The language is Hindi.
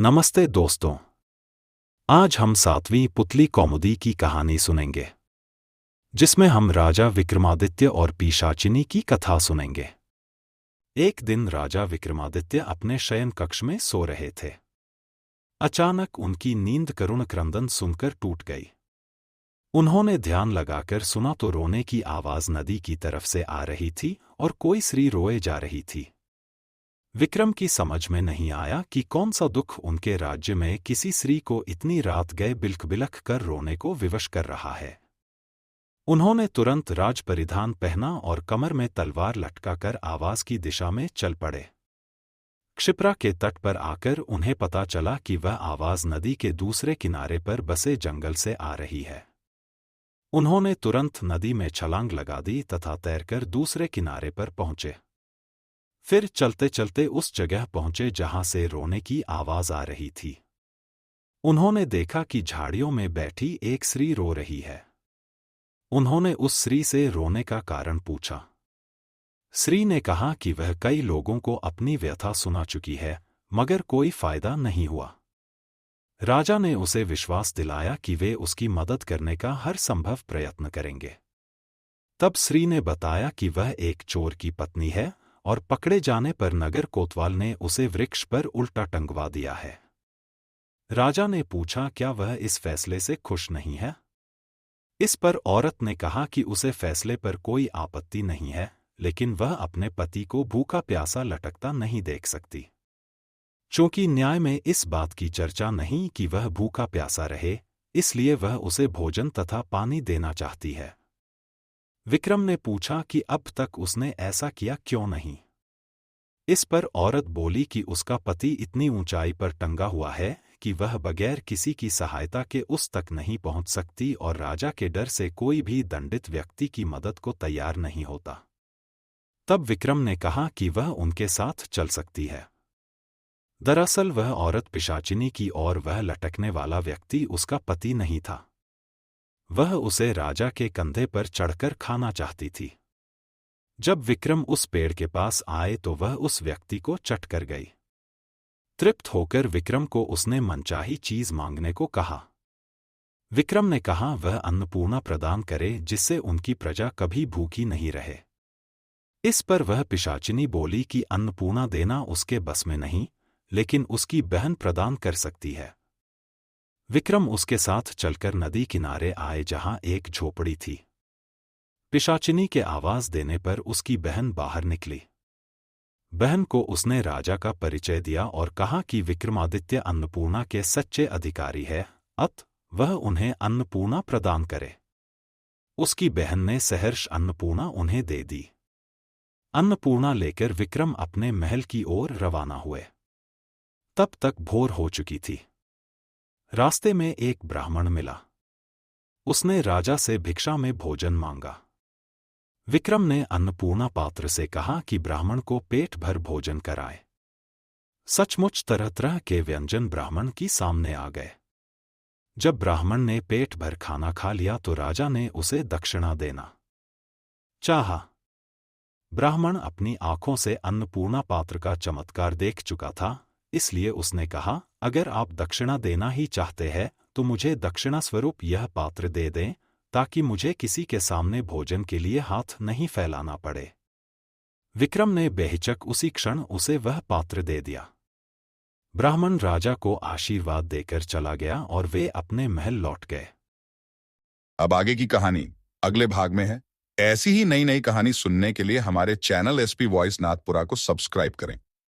नमस्ते दोस्तों। आज हम 7वीं पुतली कौमुदी की कहानी सुनेंगे, जिसमें हम राजा विक्रमादित्य और पिशाचिनी की कथा सुनेंगे। एक दिन राजा विक्रमादित्य अपने शयन कक्ष में सो रहे थे। अचानक उनकी नींद करुण क्रंदन सुनकर टूट गई। उन्होंने ध्यान लगाकर सुना तो रोने की आवाज नदी की तरफ से आ रही थी और कोई स्त्री रोए जा रही थी। विक्रम की समझ में नहीं आया कि कौन सा दुख उनके राज्य में किसी स्त्री को इतनी रात गए बिलख बिलख कर रोने को विवश कर रहा है। उन्होंने तुरंत राज परिधान पहना और कमर में तलवार लटकाकर आवाज की दिशा में चल पड़े। क्षिप्रा के तट पर आकर उन्हें पता चला कि वह आवाज नदी के दूसरे किनारे पर बसे जंगल से आ रही है। उन्होंने तुरंत नदी में छलांग लगा दी तथा तैरकर दूसरे किनारे पर पहुंचे। फिर चलते चलते उस जगह पहुंचे जहां से रोने की आवाज आ रही थी। उन्होंने देखा कि झाड़ियों में बैठी एक स्त्री रो रही है। उन्होंने उस स्त्री से रोने का कारण पूछा। स्त्री ने कहा कि वह कई लोगों को अपनी व्यथा सुना चुकी है, मगर कोई फायदा नहीं हुआ। राजा ने उसे विश्वास दिलाया कि वे उसकी मदद करने का हर संभव प्रयत्न करेंगे। तब स्त्री ने बताया कि वह एक चोर की पत्नी है और पकड़े जाने पर नगर कोतवाल ने उसे वृक्ष पर उल्टा टंगवा दिया है। राजा ने पूछा, क्या वह इस फैसले से खुश नहीं है? इस पर औरत ने कहा कि उसे फैसले पर कोई आपत्ति नहीं है, लेकिन वह अपने पति को भूखा प्यासा लटकता नहीं देख सकती। चूंकि न्याय में इस बात की चर्चा नहीं कि वह भूखा प्यासा रहे, इसलिए वह उसे भोजन तथा पानी देना चाहती है। विक्रम ने पूछा कि अब तक उसने ऐसा किया क्यों नहीं। इस पर औरत बोली कि उसका पति इतनी ऊंचाई पर टंगा हुआ है कि वह बगैर किसी की सहायता के उस तक नहीं पहुंच सकती और राजा के डर से कोई भी दंडित व्यक्ति की मदद को तैयार नहीं होता। तब विक्रम ने कहा कि वह उनके साथ चल सकती है। दरअसल वह औरत पिशाचिनी की और वह लटकने वाला व्यक्ति उसका पति नहीं था। वह उसे राजा के कंधे पर चढ़कर खाना चाहती थी। जब विक्रम उस पेड़ के पास आए तो वह उस व्यक्ति को चट कर गई। तृप्त होकर विक्रम को उसने मनचाही चीज मांगने को कहा। विक्रम ने कहा वह अन्नपूर्णा प्रदान करे जिससे उनकी प्रजा कभी भूखी नहीं रहे। इस पर वह पिशाचिनी बोली कि अन्नपूर्णा देना उसके बस में नहीं, लेकिन उसकी बहन प्रदान कर सकती है। विक्रम उसके साथ चलकर नदी किनारे आए जहां एक झोपड़ी थी। पिशाचिनी के आवाज देने पर उसकी बहन बाहर निकली। बहन को उसने राजा का परिचय दिया और कहा कि विक्रमादित्य अन्नपूर्णा के सच्चे अधिकारी है, अत वह उन्हें अन्नपूर्णा प्रदान करे। उसकी बहन ने सहर्ष अन्नपूर्णा उन्हें दे दी। अन्नपूर्णा लेकर विक्रम अपने महल की ओर रवाना हुए। तब तक भोर हो चुकी थी। रास्ते में एक ब्राह्मण मिला। उसने राजा से भिक्षा में भोजन मांगा। विक्रम ने अन्नपूर्णा पात्र से कहा कि ब्राह्मण को पेट भर भोजन कराए। सचमुच तरह तरह के व्यंजन ब्राह्मण की सामने आ गए। जब ब्राह्मण ने पेट भर खाना खा लिया तो राजा ने उसे दक्षिणा देना चाहा। ब्राह्मण अपनी आंखों से अन्नपूर्णा पात्र का चमत्कार देख चुका था, इसलिए उसने कहा, अगर आप दक्षिणा देना ही चाहते हैं तो मुझे दक्षिणा स्वरूप यह पात्र दे दें, ताकि मुझे किसी के सामने भोजन के लिए हाथ नहीं फैलाना पड़े। विक्रम ने बेहिचक उसी क्षण उसे वह पात्र दे दिया। ब्राह्मण राजा को आशीर्वाद देकर चला गया और वे अपने महल लौट गए। अब आगे की कहानी अगले भाग में है। ऐसी ही नई नई कहानी सुनने के लिए हमारे चैनल एसपी वॉइस नाथपुरा को सब्सक्राइब करें।